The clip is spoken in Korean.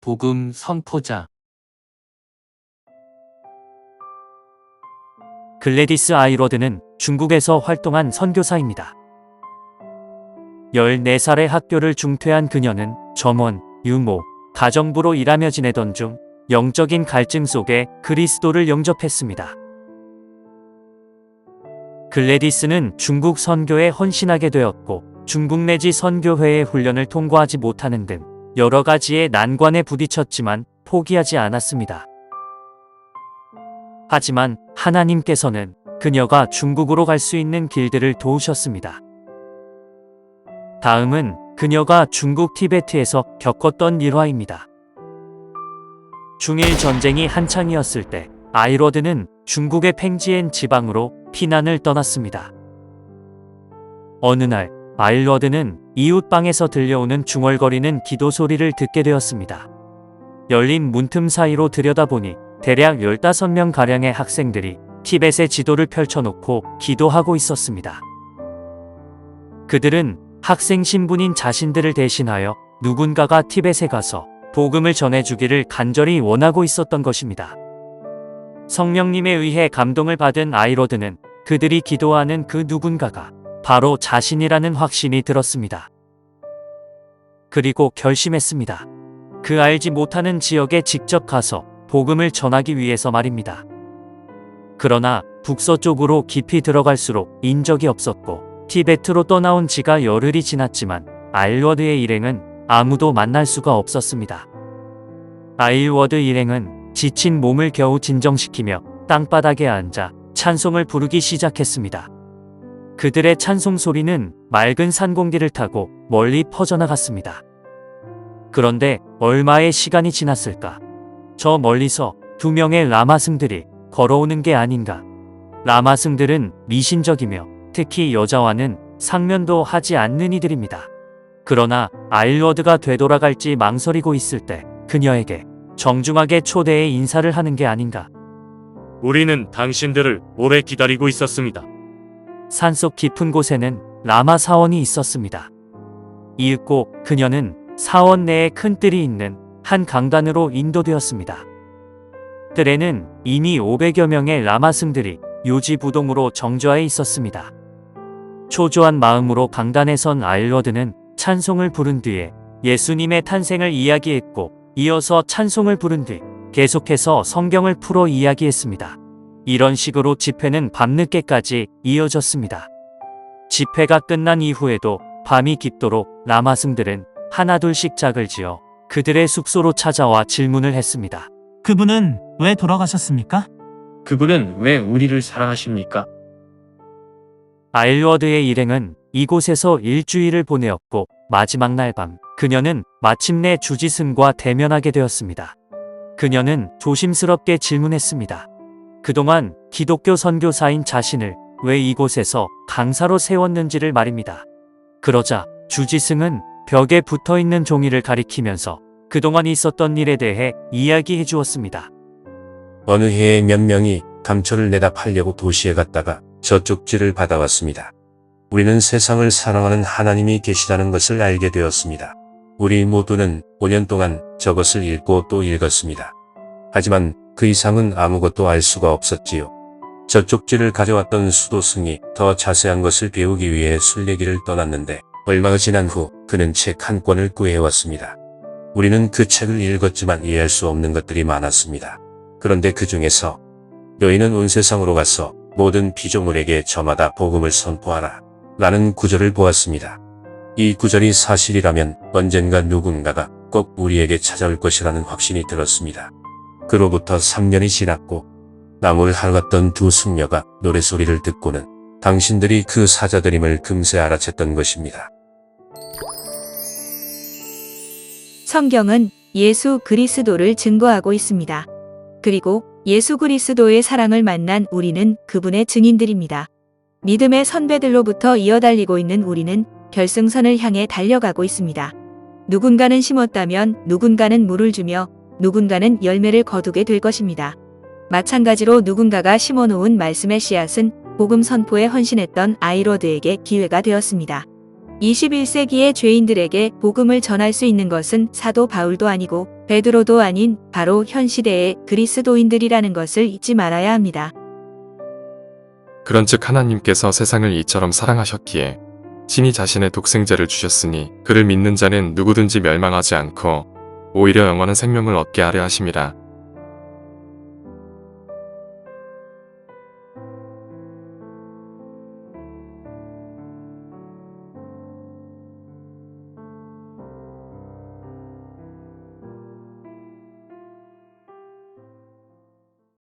복음 선포자. 글래디스 아이러드는 중국에서 활동한 선교사입니다. 14살에 학교를 중퇴한 그녀는 점원, 유모, 가정부로 일하며 지내던 중 영적인 갈증 속에 그리스도를 영접했습니다. 글래디스는 중국 선교에 헌신하게 되었고 중국 내지 선교회의 훈련을 통과하지 못하는 등 여러 가지의 난관에 부딪혔지만 포기하지 않았습니다. 하지만 하나님께서는 그녀가 중국으로 갈 수 있는 길들을 도우셨습니다. 다음은 그녀가 중국 티베트에서 겪었던 일화입니다. 중일 전쟁이 한창이었을 때 아이러드는 중국의 팽지엔 지방으로 피난을 떠났습니다. 어느 날 아이러드는 이웃방에서 들려오는 중얼거리는 기도 소리를 듣게 되었습니다. 열린 문틈 사이로 들여다보니 대략 15명가량의 학생들이 티벳의 지도를 펼쳐놓고 기도하고 있었습니다. 그들은 학생 신분인 자신들을 대신하여 누군가가 티벳에 가서 복음을 전해주기를 간절히 원하고 있었던 것입니다. 성령님에 의해 감동을 받은 아이러드는 그들이 기도하는 그 누군가가 바로 자신이라는 확신이 들었습니다. 그리고 결심했습니다. 그 알지 못하는 지역에 직접 가서 복음을 전하기 위해서 말입니다. 그러나 북서쪽으로 깊이 들어갈수록 인적이 없었고 티베트로 떠나온 지가 열흘이 지났지만 아이러드의 일행은 아무도 만날 수가 없었습니다. 아이러드 일행은 지친 몸을 겨우 진정시키며 땅바닥에 앉아 찬송을 부르기 시작했습니다. 그들의 찬송 소리는 맑은 산공기를 타고 멀리 퍼져나갔습니다. 그런데 얼마의 시간이 지났을까? 저 멀리서 2명의 라마승들이 걸어오는 게 아닌가. 라마승들은 미신적이며 특히 여자와는 상면도 하지 않는 이들입니다. 그러나 아이러드가 되돌아갈지 망설이고 있을 때 그녀에게 정중하게 초대해 인사를 하는 게 아닌가. 우리는 당신들을 오래 기다리고 있었습니다. 산속 깊은 곳에는 라마 사원이 있었습니다. 이윽고 그녀는 사원 내에 큰 뜰이 있는 한 강단으로 인도되었습니다. 뜰에는 이미 500여 명의 라마승들이 요지부동으로 정좌해 있었습니다. 초조한 마음으로 강단에 선 아이러드는 찬송을 부른 뒤에 예수님의 탄생을 이야기했고 이어서 찬송을 부른 뒤 계속해서 성경을 풀어 이야기했습니다. 이런 식으로 집회는 밤늦게까지 이어졌습니다. 집회가 끝난 이후에도 밤이 깊도록 라마승들은 하나둘씩 짝을 지어 그들의 숙소로 찾아와 질문을 했습니다. 그분은 왜 돌아가셨습니까? 그분은 왜 우리를 사랑하십니까? 아이러드의 일행은 이곳에서 일주일을 보내었고 마지막 날 밤 그녀는 마침내 주지승과 대면하게 되었습니다. 그녀는 조심스럽게 질문했습니다. 그동안 기독교 선교사인 자신을 왜 이곳에서 강사로 세웠는지를 말입니다. 그러자 주지승은 벽에 붙어있는 종이를 가리키면서 그동안 있었던 일에 대해 이야기해 주었습니다. 어느 해에 몇 명이 감초를 내다 팔려고 도시에 갔다가 저쪽지를 받아왔습니다. 우리는 세상을 사랑하는 하나님이 계시다는 것을 알게 되었습니다. 우리 모두는 5년 동안 저것을 읽고 또 읽었습니다. 하지만 그 이상은 아무것도 알 수가 없었지요. 저쪽지를 가져왔던 수도승이 더 자세한 것을 배우기 위해 순례길을 떠났는데 얼마가 지난 후 그는 책 한 권을 구해왔습니다. 우리는 그 책을 읽었지만 이해할 수 없는 것들이 많았습니다. 그런데 그 중에서 너희는 온 세상으로 가서 모든 피조물에게 저마다 복음을 선포하라 라는 구절을 보았습니다. 이 구절이 사실이라면 언젠가 누군가가 꼭 우리에게 찾아올 것이라는 확신이 들었습니다. 그로부터 3년이 지났고 나무를 핥았던 두 숙녀가 노래소리를 듣고는 당신들이 그 사자들임을 금세 알아챘던 것입니다. 성경은 예수 그리스도를 증거하고 있습니다. 그리고 예수 그리스도의 사랑을 만난 우리는 그분의 증인들입니다. 믿음의 선배들로부터 이어달리고 있는 우리는 결승선을 향해 달려가고 있습니다. 누군가는 심었다면 누군가는 물을 주며 누군가는 열매를 거두게 될 것입니다. 마찬가지로 누군가가 심어놓은 말씀의 씨앗은 복음 선포에 헌신했던 아이러드에게 기회가 되었습니다. 21세기의 죄인들에게 복음을 전할 수 있는 것은 사도 바울도 아니고 베드로도 아닌 바로 현 시대의 그리스도인들이라는 것을 잊지 말아야 합니다. 그런즉 하나님께서 세상을 이처럼 사랑하셨기에 친히 자신의 독생자를 주셨으니 그를 믿는 자는 누구든지 멸망하지 않고 오히려 영원한 생명을 얻게 하려 하심이라.